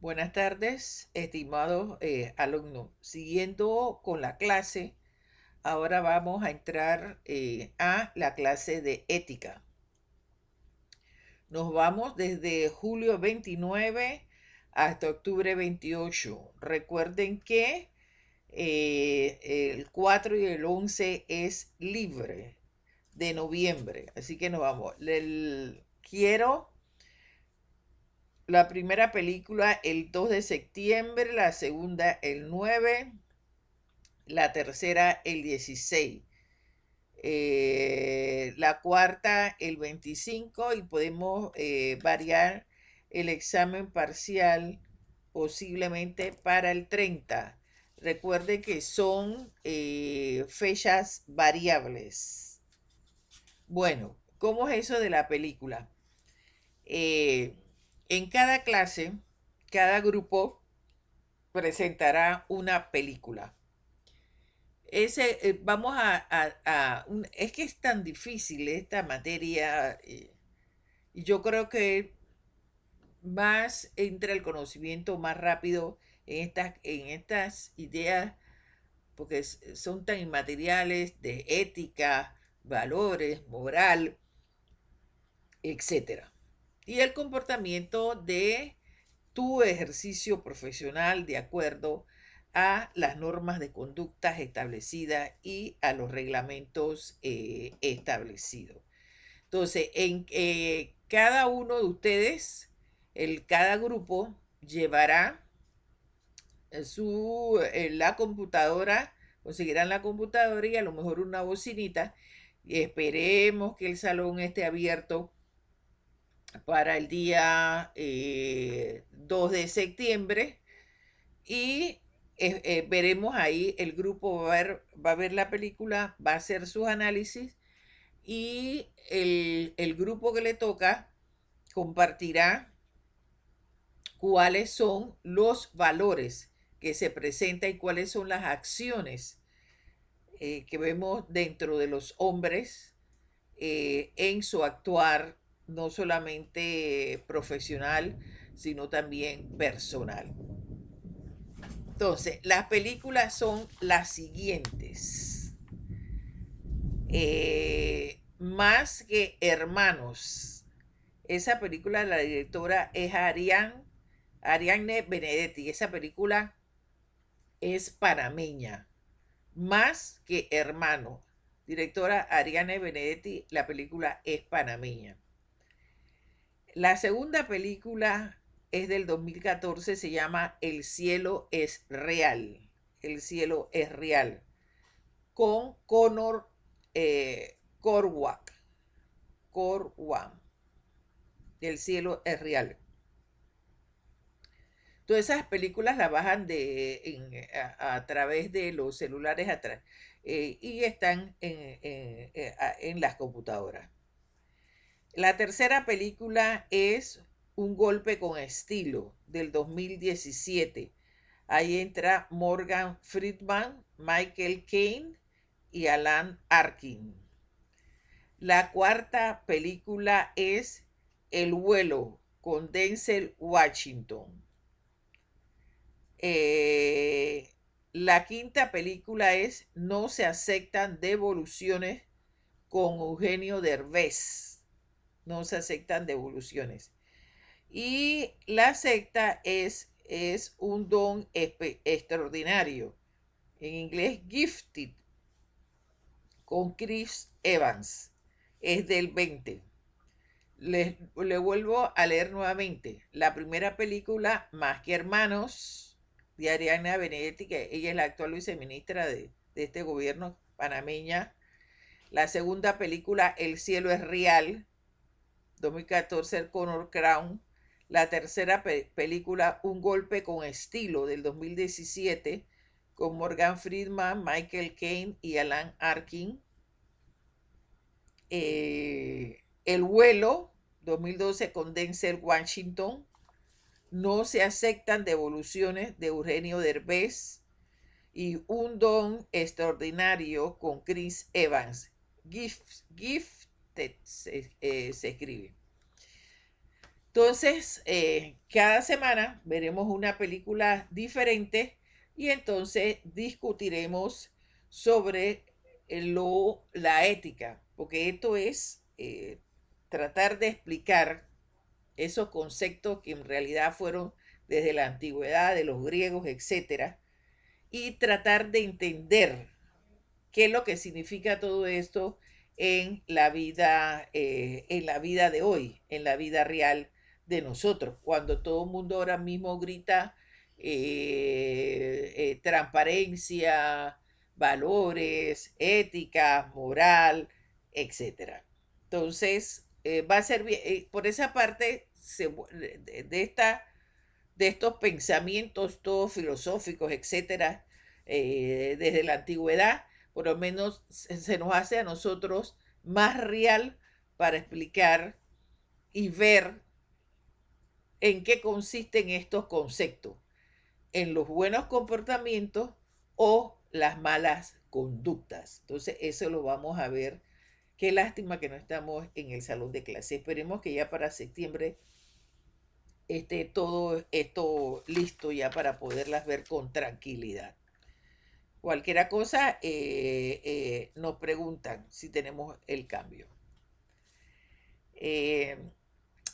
Buenas tardes, estimados alumnos. Siguiendo con la clase, ahora vamos a entrar a la clase de ética. Nos vamos desde julio 29 hasta octubre 28. Recuerden que el 4 y el 11 es libre de noviembre, así que nos vamos. Quiero la primera película el 2 de septiembre, la segunda el 9, la tercera el 16, la cuarta el 25 y podemos variar el examen parcial posiblemente para el 30. Recuerde que son fechas variables. Bueno, ¿cómo es eso de la película? Eh, en cada clase, cada grupo presentará una película. Vamos es que es tan difícil esta materia, y yo creo que más entra el conocimiento más rápido en estas ideas, porque son tan inmateriales de ética, valores, moral, etcétera. Y el comportamiento de tu ejercicio profesional de acuerdo a las normas de conductas establecidas y a los reglamentos establecidos. Entonces, en cada uno de ustedes, cada grupo llevará la computadora, conseguirán la computadora y a lo mejor una bocinita, y esperemos que el salón esté abierto para el día 2 de septiembre y veremos ahí, el grupo va a ver la película, va a hacer sus análisis y el grupo que le toca compartirá cuáles son los valores que se presentan y cuáles son las acciones que vemos dentro de los hombres en su actuar, no solamente profesional, sino también personal. Entonces, las películas son las siguientes. Más que hermanos. Esa película, la directora es Ariadne Benedetti. Esa película es panameña. Más que hermano. Directora Ariadne Benedetti, la película es panameña. La segunda película es del 2014, se llama El cielo es real. El cielo es real. Con Connor Corwak. Corwan. El cielo es real. Todas esas películas las bajan a través de los celulares atrás, y están en las computadoras. La tercera película es Un golpe con estilo del 2017. Ahí entra Morgan Friedman, Michael Caine y Alan Arkin. La cuarta película es El vuelo con Denzel Washington. La quinta película es No se aceptan devoluciones con Eugenio Derbez. No se aceptan devoluciones. Y la sexta es Un don extraordinario. En inglés, Gifted, con Chris Evans. Es del 20. Le vuelvo a leer nuevamente. La primera película, Más que Hermanos, de Ariana Benedetti, que ella es la actual viceministra de este gobierno panameña. La segunda película, El cielo es real, 2014, Connor Crown. La tercera película, Un golpe con estilo, del 2017, con Morgan Friedman, Michael Caine y Alan Arkin. El vuelo, 2012, con Denzel Washington. No se aceptan devoluciones, de Eugenio Derbez. Y Un don extraordinario, con Chris Evans. Gifted se escribe. Entonces, cada semana veremos una película diferente y entonces discutiremos sobre la ética, porque esto es tratar de explicar esos conceptos que en realidad fueron desde la antigüedad de los griegos, etcétera, y tratar de entender qué es lo que significa todo esto en la vida de hoy, en la vida real de nosotros, cuando todo el mundo ahora mismo grita transparencia, valores, ética, moral, etcétera. Entonces, va a ser bien, por esa parte de estos pensamientos todos filosóficos, etcétera, desde la antigüedad, por lo menos se nos hace a nosotros más real para explicar y ver en qué consisten estos conceptos, en los buenos comportamientos o las malas conductas. Entonces, eso lo vamos a ver. Qué lástima que no estamos en el salón de clase. Esperemos que ya para septiembre esté todo esto listo ya para poderlas ver con tranquilidad. Cualquier cosa nos preguntan si tenemos el cambio. Eh,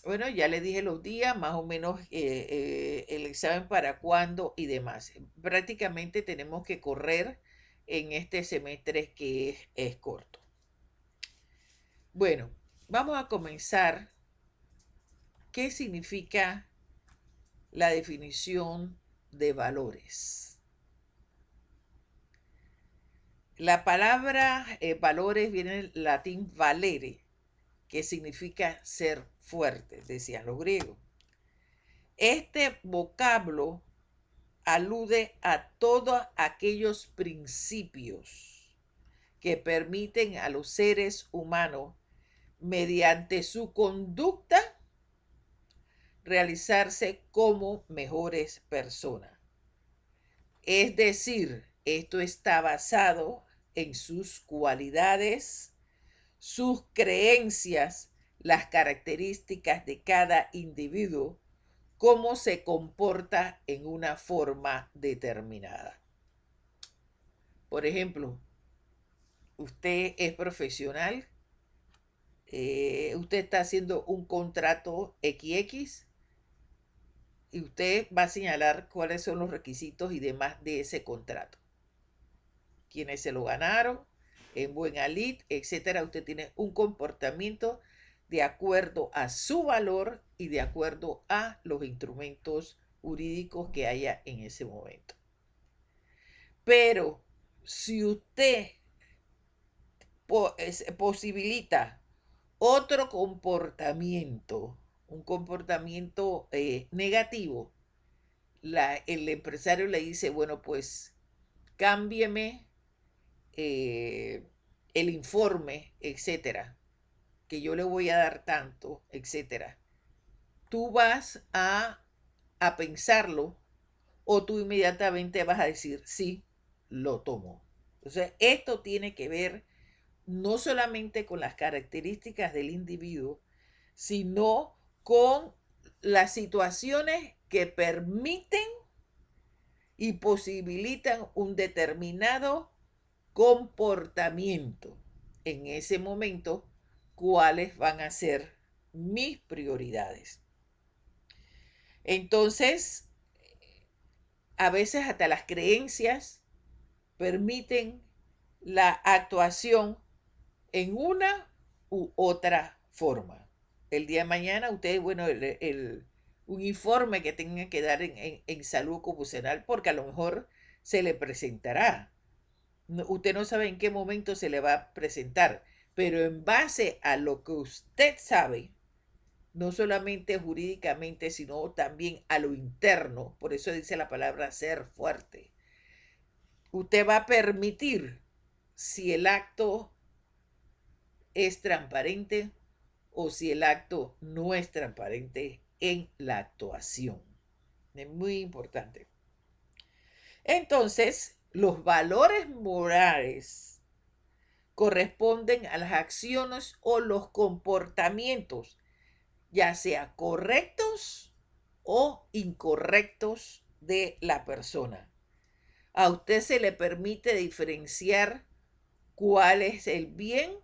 bueno, ya les dije los días, más o menos el examen para cuándo y demás. Prácticamente tenemos que correr en este semestre que es corto. Bueno, vamos a comenzar. ¿Qué significa la definición de valores? La palabra valores viene del latín valere, que significa ser fuerte, decían los griegos. Este vocablo alude a todos aquellos principios que permiten a los seres humanos, mediante su conducta, realizarse como mejores personas. Es decir, esto está basado en sus cualidades, sus creencias, las características de cada individuo, cómo se comporta en una forma determinada. Por ejemplo, usted es profesional, usted está haciendo un contrato XX y usted va a señalar cuáles son los requisitos y demás de ese contrato. Quienes se lo ganaron, en buena lid, etcétera. Usted tiene un comportamiento de acuerdo a su valor y de acuerdo a los instrumentos jurídicos que haya en ese momento. Pero si usted posibilita otro comportamiento, un comportamiento negativo, el empresario le dice, bueno, pues cámbieme el informe, etcétera, que yo le voy a dar tanto, etcétera. Tú vas a pensarlo o tú inmediatamente vas a decir, sí, lo tomo. Entonces, esto tiene que ver no solamente con las características del individuo, sino con las situaciones que permiten y posibilitan un determinado comportamiento. En ese momento, ¿cuáles van a ser mis prioridades? Entonces, a veces hasta las creencias permiten la actuación en una u otra forma. El día de mañana usted, bueno, un informe que tenga que dar en salud ocupacional, porque a lo mejor se le presentará. Usted no sabe en qué momento se le va a presentar, pero en base a lo que usted sabe, no solamente jurídicamente, sino también a lo interno, por eso dice la palabra ser fuerte, usted va a permitir si el acto es transparente o si el acto no es transparente en la actuación. Es muy importante. Entonces, los valores morales corresponden a las acciones o los comportamientos ya sea correctos o incorrectos de la persona. A usted se le permite diferenciar cuál es el bien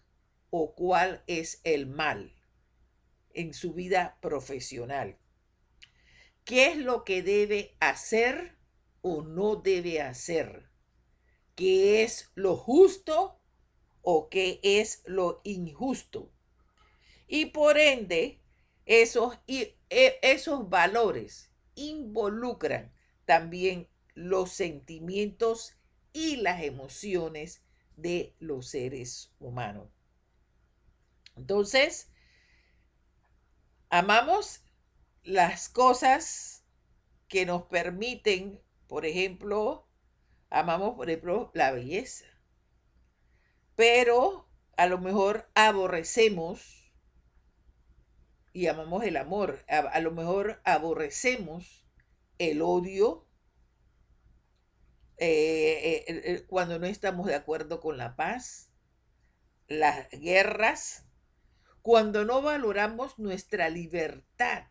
o cuál es el mal en su vida profesional. ¿Qué es lo que debe hacer o no debe hacer? ¿Qué es lo justo o qué es lo injusto? Y por ende, esos valores involucran también los sentimientos y las emociones de los seres humanos. Entonces, amamos las cosas que nos permiten, por ejemplo, amamos, por ejemplo, la belleza, pero a lo mejor aborrecemos y amamos el amor. A lo mejor aborrecemos el odio cuando no estamos de acuerdo con la paz, las guerras, cuando no valoramos nuestra libertad,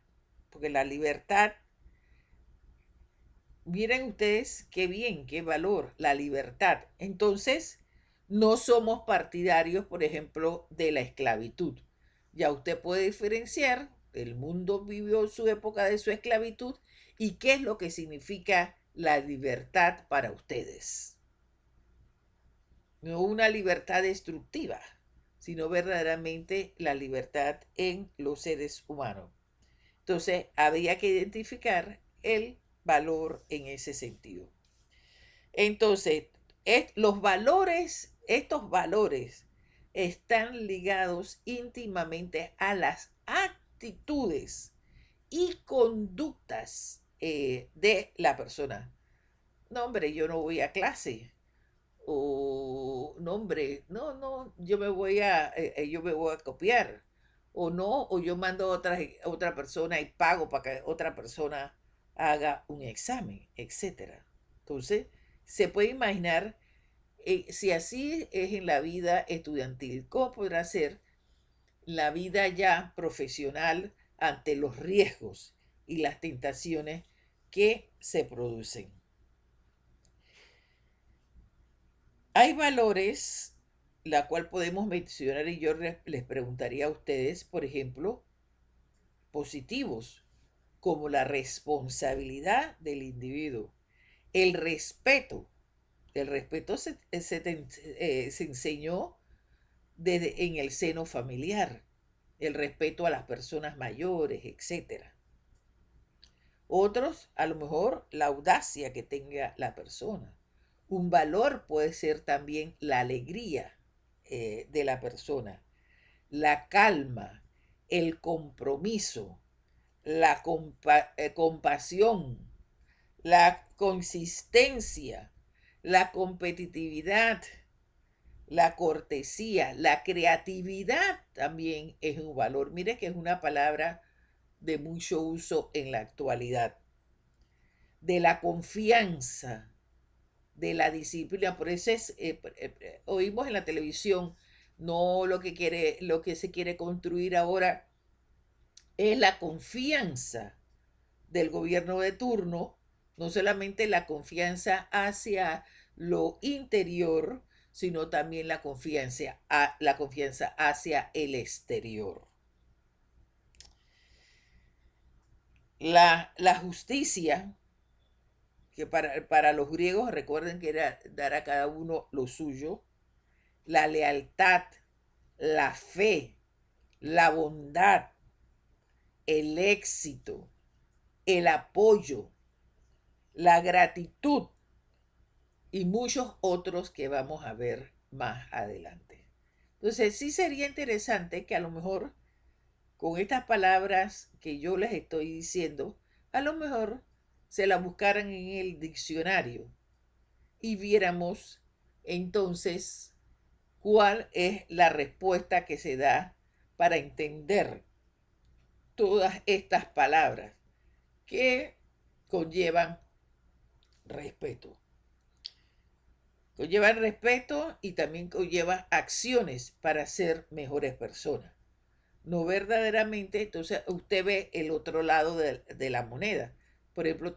porque la libertad, miren ustedes qué bien, qué valor, la libertad. Entonces, no somos partidarios, por ejemplo, de la esclavitud. Ya usted puede diferenciar, el mundo vivió su época de su esclavitud y qué es lo que significa la libertad para ustedes. No una libertad destructiva, sino verdaderamente la libertad en los seres humanos. Entonces, habría que identificar el valor en ese sentido. Entonces, estos valores están ligados íntimamente a las actitudes y conductas de la persona. No, hombre, yo no voy a clase. O no, hombre, no, yo me voy a copiar. O no, o yo mando a otra persona y pago para que otra persona haga un examen, etcétera. Entonces, se puede imaginar si así es en la vida estudiantil, ¿cómo podrá ser la vida ya profesional ante los riesgos y las tentaciones que se producen? Hay valores, la cual podemos mencionar y yo les preguntaría a ustedes, por ejemplo, positivos, como la responsabilidad del individuo, el respeto. El respeto se enseñó desde en el seno familiar, el respeto a las personas mayores, etcétera. Otros, a lo mejor, la audacia que tenga la persona. Un valor puede ser también la alegría de la persona, la calma, el compromiso, la compasión, la consistencia, la competitividad, la cortesía, la creatividad también es un valor. Mire que es una palabra de mucho uso en la actualidad. De la confianza, de la disciplina. Por eso oímos en la televisión, no lo que se quiere construir ahora es la confianza del gobierno de turno, no solamente la confianza hacia lo interior, sino también la confianza hacia el exterior. La justicia, que para los griegos recuerden que era dar a cada uno lo suyo, la lealtad, la fe, la bondad, el éxito, el apoyo, la gratitud y muchos otros que vamos a ver más adelante. Entonces, sí sería interesante que a lo mejor con estas palabras que yo les estoy diciendo, a lo mejor se las buscaran en el diccionario y viéramos entonces cuál es la respuesta que se da para entender todas estas palabras que conllevan respeto. Conllevan respeto y también conllevan acciones para ser mejores personas. no verdaderamente, entonces usted ve el otro lado de la moneda. Por ejemplo,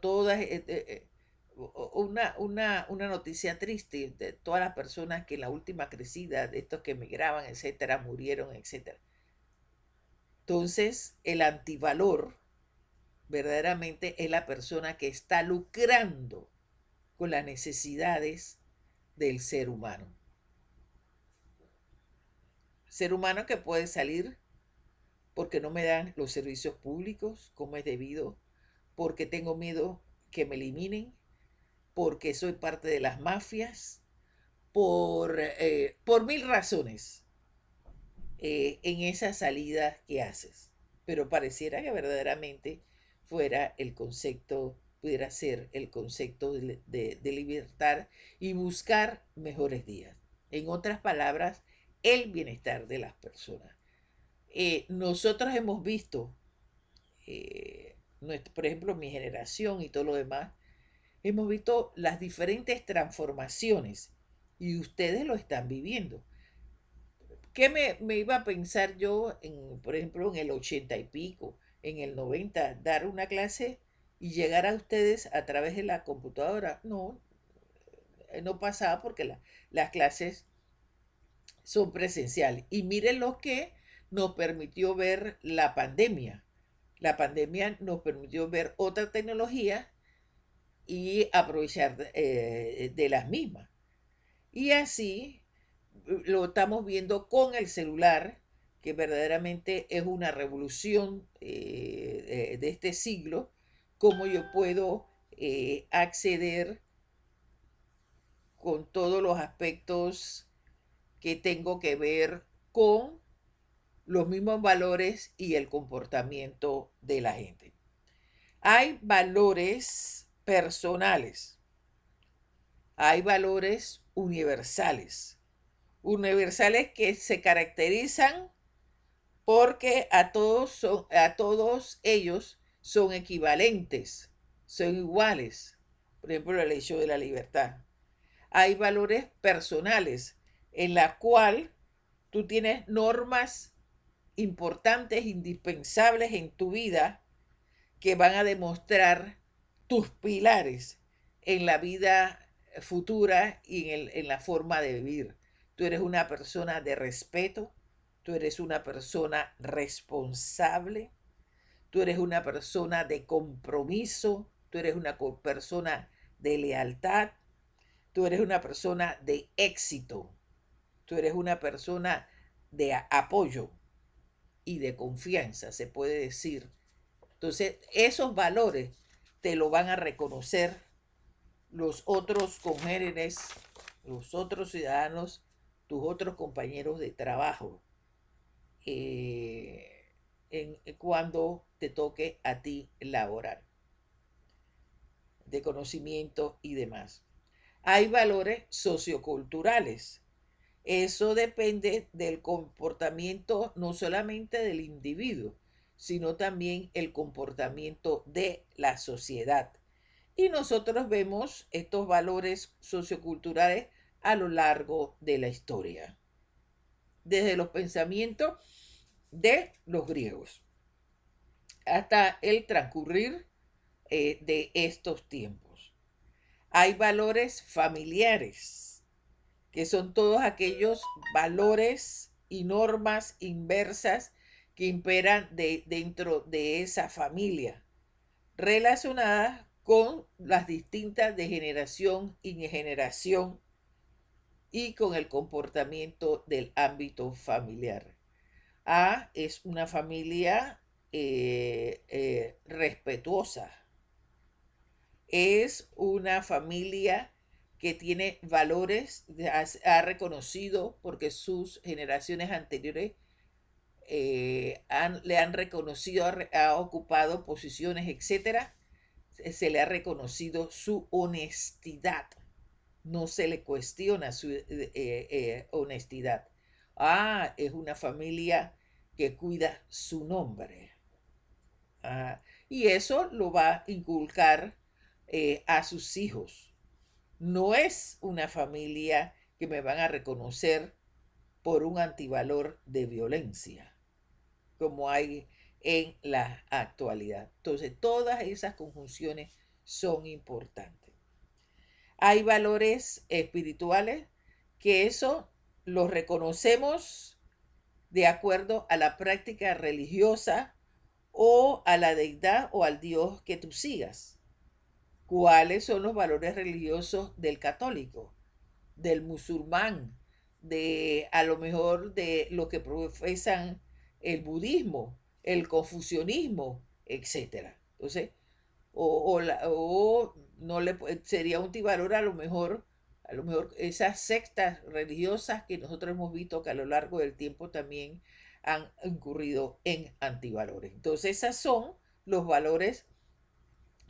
una noticia triste de todas las personas que en la última crecida, de estos que emigraban, etcétera, murieron, etcétera. Entonces, el antivalor verdaderamente es la persona que está lucrando con las necesidades del ser humano. Ser humano que puede salir porque no me dan los servicios públicos como es debido, porque tengo miedo que me eliminen, porque soy parte de las mafias, por mil razones en esa salida que haces. Pero pareciera que verdaderamente fuera el concepto, pudiera ser el concepto de libertad y buscar mejores días. En otras palabras, el bienestar de las personas. Nosotros hemos visto, por ejemplo, mi generación y todo lo demás, hemos visto las diferentes transformaciones y ustedes lo están viviendo. ¿Qué me iba a pensar yo, por ejemplo, en el 80 y pico, en el 90, dar una clase y llegar a ustedes a través de la computadora? No, no pasaba porque las clases son presenciales. Y miren lo que nos permitió ver la pandemia. La pandemia nos permitió ver otra tecnología y aprovechar de las mismas. Y así lo estamos viendo con el celular, que verdaderamente es una revolución de este siglo, cómo yo puedo acceder con todos los aspectos que tengo que ver con los mismos valores y el comportamiento de la gente. Hay valores personales, hay valores universales, universales que se caracterizan porque a todos ellos son equivalentes, son iguales. Por ejemplo, el hecho de la libertad. Hay valores personales en la cual tú tienes normas importantes, indispensables en tu vida que van a demostrar tus pilares en la vida futura y en la forma de vivir. Tú eres una persona de respeto, tú eres una persona responsable, tú eres una persona de compromiso, tú eres una persona de lealtad, tú eres una persona de éxito, tú eres una persona de apoyo y de confianza, se puede decir. Entonces, esos valores te lo van a reconocer los otros congéneres, los otros ciudadanos, tus otros compañeros de trabajo, cuando te toque a ti laborar, de conocimiento y demás. Hay valores socioculturales. Eso depende del comportamiento no solamente del individuo, sino también el comportamiento de la sociedad. Y nosotros vemos estos valores socioculturales a lo largo de la historia, desde los pensamientos de los griegos hasta el transcurrir de estos tiempos. Hay valores familiares, que son todos aquellos valores y normas inversas que imperan dentro de esa familia, relacionadas con las distintas de generación y generación y con el comportamiento del ámbito familiar. A es una familia respetuosa, es una familia que tiene valores, ha reconocido porque sus generaciones anteriores le han reconocido, ha ocupado posiciones, etcétera, se le ha reconocido su honestidad, no se le cuestiona su honestidad. Ah, es una familia que cuida su nombre. Ah, y eso lo va a inculcar a sus hijos. No es una familia que me van a reconocer por un antivalor de violencia. como hay en la actualidad. Entonces, todas esas conjunciones son importantes. Hay valores espirituales que eso los reconocemos de acuerdo a la práctica religiosa o a la deidad o al Dios que tú sigas. ¿Cuáles son los valores religiosos del católico, del musulmán, de a lo mejor de lo que profesan el budismo, el confucianismo, etcétera? Entonces, o no le sería un antivalor a lo mejor esas sectas religiosas que nosotros hemos visto que a lo largo del tiempo también han incurrido en antivalores. Entonces, esos son los valores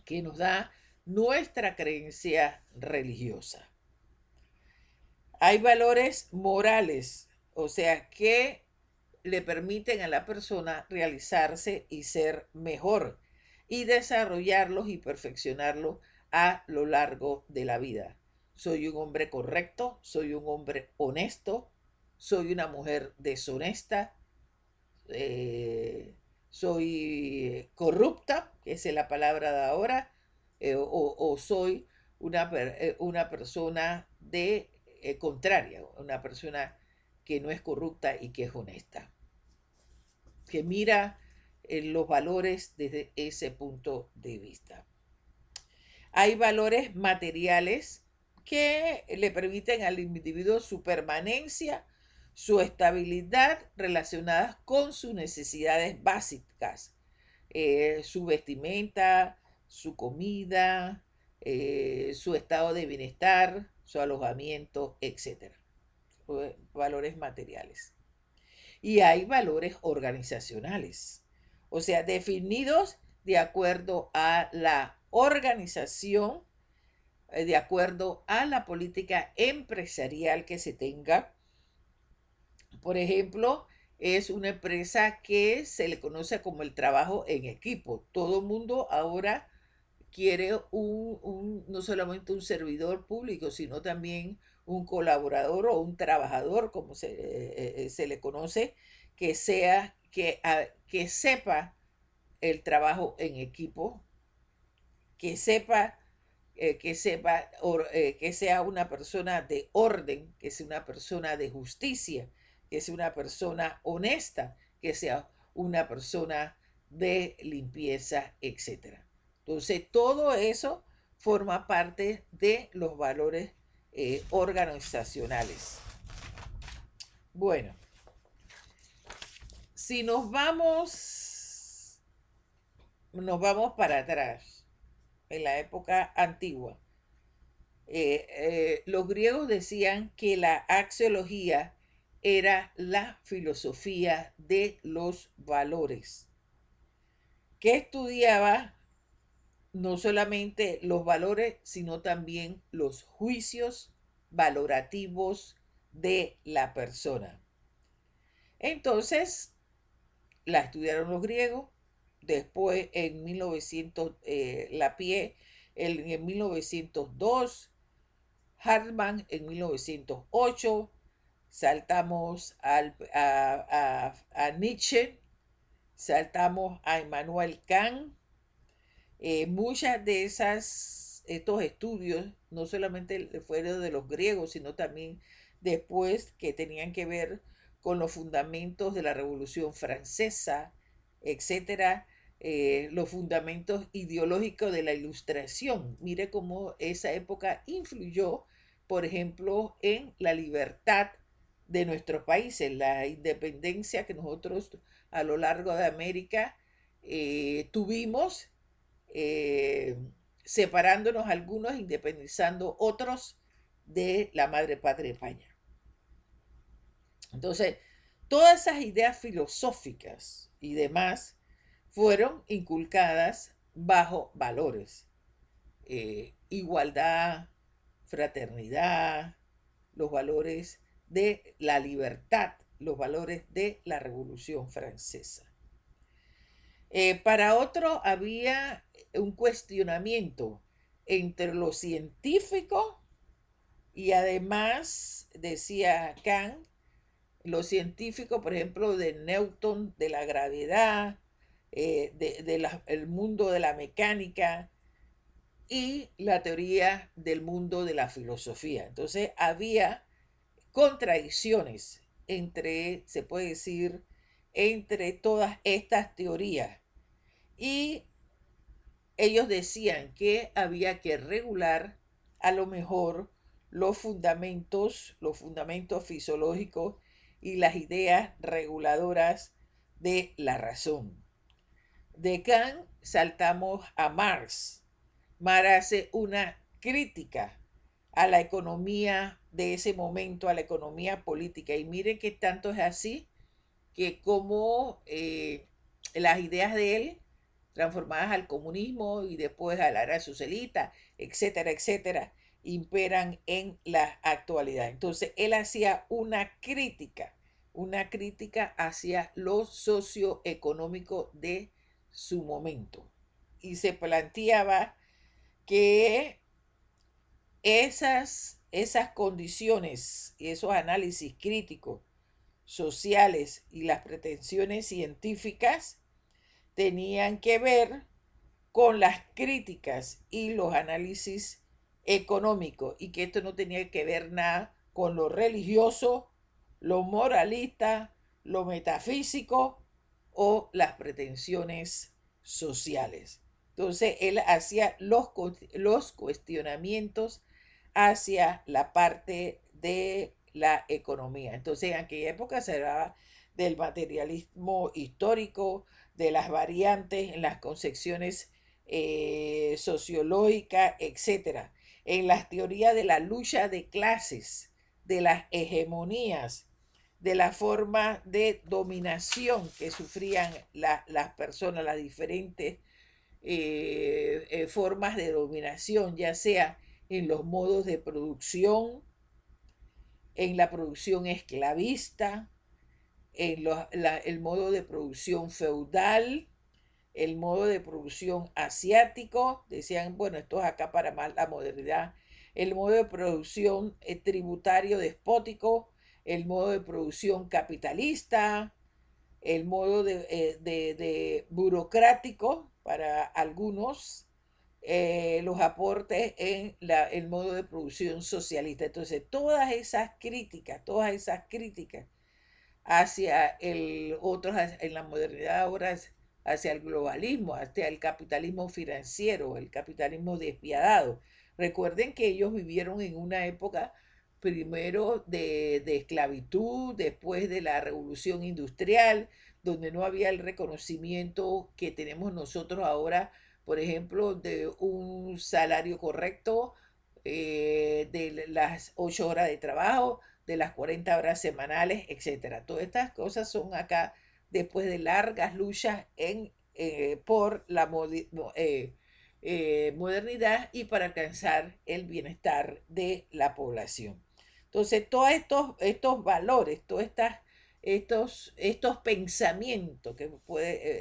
que nos da nuestra creencia religiosa. Hay valores morales, o sea, que le permiten a la persona realizarse y ser mejor y desarrollarlos y perfeccionarlos a lo largo de la vida. Soy un hombre correcto, soy un hombre honesto, soy una mujer deshonesta, eh, soy corrupta, que es la palabra de ahora, o soy una persona de contraria, una persona que no es corrupta y que es honesta, que mira los valores desde ese punto de vista. Hay valores materiales que le permiten al individuo su permanencia, su estabilidad relacionadas con sus necesidades básicas, su vestimenta, su comida, su estado de bienestar, su alojamiento, etcétera. Valores materiales. Y hay valores organizacionales, o sea, definidos de acuerdo a la organización, de acuerdo a la política empresarial que se tenga. Por ejemplo, es una empresa que se le conoce como el trabajo en equipo. Todo el mundo ahora quiere no solamente un servidor público, sino también un colaborador o un trabajador, como se le conoce, que sepa el trabajo en equipo, que sepa, que sea una persona de orden, que sea una persona de justicia, que sea una persona honesta, que sea una persona de limpieza, etcétera. Entonces, todo eso forma parte de los valores organizacionales. Bueno, si nos vamos para atrás, en la época antigua, los griegos decían que la axiología era la filosofía de los valores, que estudiaba no solamente los valores, sino también los juicios valorativos de la persona. Entonces, la estudiaron los griegos, después en 1900, Lapie en 1902, Hartmann en 1908, saltamos a Nietzsche, saltamos a Immanuel Kant. Muchas de estos estudios no solamente fueron de los griegos, sino también después que tenían que ver con los fundamentos de la Revolución Francesa, etcétera, los fundamentos ideológicos de la Ilustración. Mire cómo esa época influyó, por ejemplo, en la libertad de nuestros países, la independencia que nosotros a lo largo de América tuvimos, eh, separándonos algunos, independizando otros de la madre patria España. Entonces, todas esas ideas filosóficas y demás fueron inculcadas bajo valores, igualdad, fraternidad, los valores de la libertad, los valores de la Revolución Francesa. Para otro había un cuestionamiento entre lo científico y además, decía Kant, los científicos, por ejemplo, de Newton, de la gravedad, el mundo de la mecánica y la teoría del mundo de la filosofía. Entonces había contradicciones entre, se puede decir, entre todas estas teorías. Y ellos decían que había que regular a lo mejor los fundamentos fisiológicos y las ideas reguladoras de la razón. De Kant saltamos a Marx. Marx hace una crítica a la economía de ese momento, a la economía política. Y miren que tanto es así que como las ideas de él, transformadas al comunismo y después a la era socialista, etcétera, etcétera, imperan en la actualidad. Entonces, él hacía una crítica hacia lo socioeconómico de su momento. Y se planteaba que esas condiciones y esos análisis críticos sociales y las pretensiones científicas tenían que ver con las críticas y los análisis económicos y que esto no tenía que ver nada con lo religioso, lo moralista, lo metafísico o las pretensiones sociales. Entonces él hacía los cuestionamientos hacia la parte de la economía. Entonces en aquella época se hablaba del materialismo histórico, de las variantes en las concepciones sociológicas, etcétera, en las teorías de la lucha de clases, de las hegemonías, de la forma de dominación que sufrían las personas, las diferentes formas de dominación, ya sea en los modos de producción, en la producción esclavista, en el modo de producción feudal, el modo de producción asiático, decían, bueno, esto es acá para más la modernidad, el modo de producción tributario despótico, el modo de producción capitalista, el modo de burocrático para algunos, los aportes en el modo de producción socialista. Entonces, todas esas críticas hacia otros, en la modernidad ahora, hacia el globalismo, hacia el capitalismo financiero, el capitalismo despiadado. Recuerden que ellos vivieron en una época primero de esclavitud, después de la revolución industrial, donde no había el reconocimiento que tenemos nosotros ahora, por ejemplo, de un salario correcto, de las 8 horas de trabajo, de las 40 horas semanales, etcétera. Todas estas cosas son acá después de largas luchas por la modernidad y para alcanzar el bienestar de la población. Entonces, todos estos valores, estos pensamientos que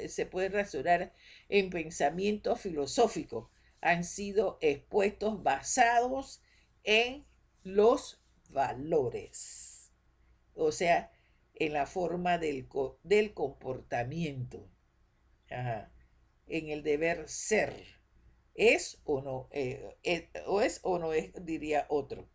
se pueden razonar en pensamientos filosóficos han sido expuestos basados en los valores, o sea, en la forma del comportamiento, ajá, en el deber ser. ¿Es o no? O es o no es, diría otro.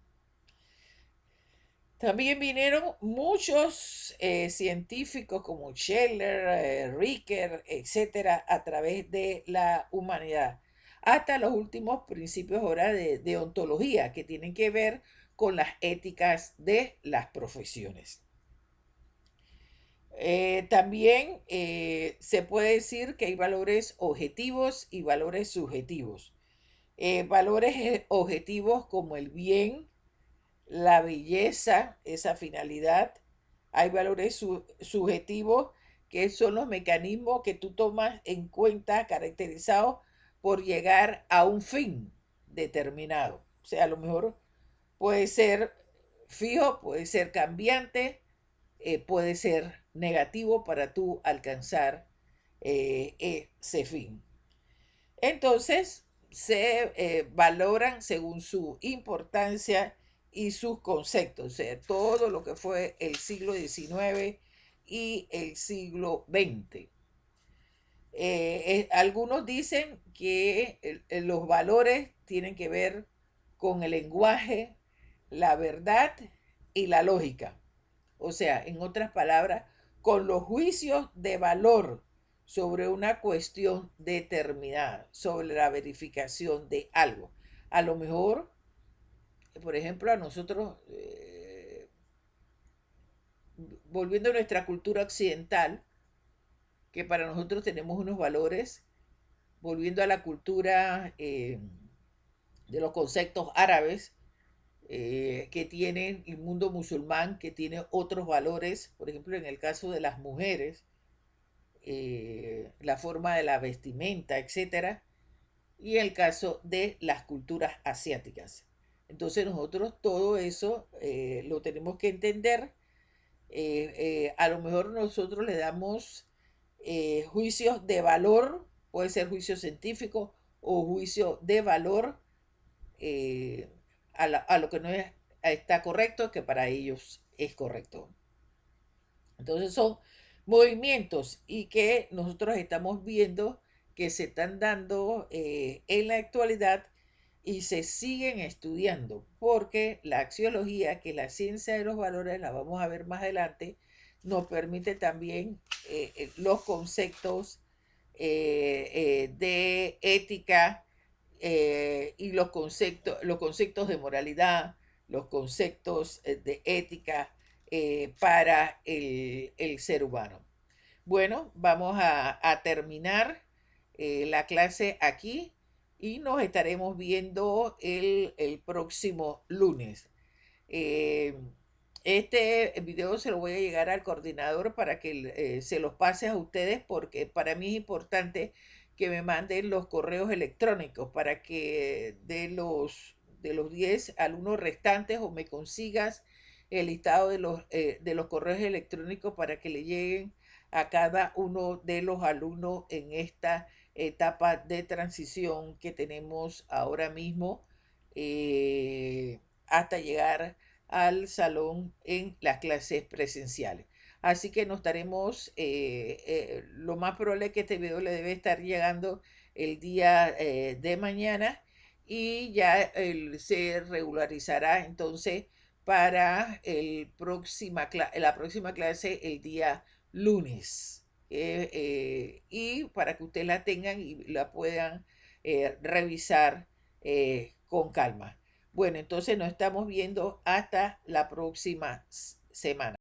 También vinieron muchos científicos como Scheller, Ricker, etcétera, a través de la humanidad, hasta los últimos principios ahora de ontología, que tienen que ver con las éticas de las profesiones. También se puede decir que hay valores objetivos y valores subjetivos. Valores objetivos como el bien, la belleza, esa finalidad. Hay valores subjetivos que son los mecanismos que tú tomas en cuenta caracterizados por llegar a un fin determinado. O sea, a lo mejor puede ser fijo, puede ser cambiante, puede ser negativo para tú alcanzar ese fin. Entonces, se valoran según su importancia y sus conceptos, o sea, todo lo que fue el siglo XIX y el siglo XX. Algunos dicen que los valores tienen que ver con el lenguaje, la verdad y la lógica. O sea, en otras palabras, con los juicios de valor sobre una cuestión determinada, sobre la verificación de algo. A lo mejor, por ejemplo, a nosotros, volviendo a nuestra cultura occidental, que para nosotros tenemos unos valores, volviendo a la cultura de los conceptos árabes, que tienen el mundo musulmán, que tiene otros valores, por ejemplo, en el caso de las mujeres, la forma de la vestimenta, etcétera, y el caso de las culturas asiáticas. Entonces nosotros todo eso lo tenemos que entender. A lo mejor nosotros le damos juicios de valor, puede ser juicio científico o juicio de valor eh, a lo que no está correcto, que para ellos es correcto. Entonces son movimientos y que nosotros estamos viendo que se están dando en la actualidad y se siguen estudiando, porque la axiología, que es la ciencia de los valores, la vamos a ver más adelante, nos permite también los conceptos de ética y los conceptos de moralidad, los conceptos de ética para el ser humano. Bueno, vamos a terminar la clase aquí y nos estaremos viendo el próximo lunes. Eh, este video se lo voy a llegar al coordinador para que se los pase a ustedes porque para mí es importante que me manden los correos electrónicos para que de los 10 alumnos restantes o me consigas el listado de los correos electrónicos para que le lleguen a cada uno de los alumnos en esta etapa de transición que tenemos ahora mismo hasta llegar al salón en las clases presenciales. Así que nos estaremos, lo más probable es que este video le debe estar llegando el día de mañana y ya se regularizará entonces para la próxima clase el día lunes. Y para que ustedes la tengan y la puedan revisar con calma. Bueno, entonces nos estamos viendo hasta la próxima semana.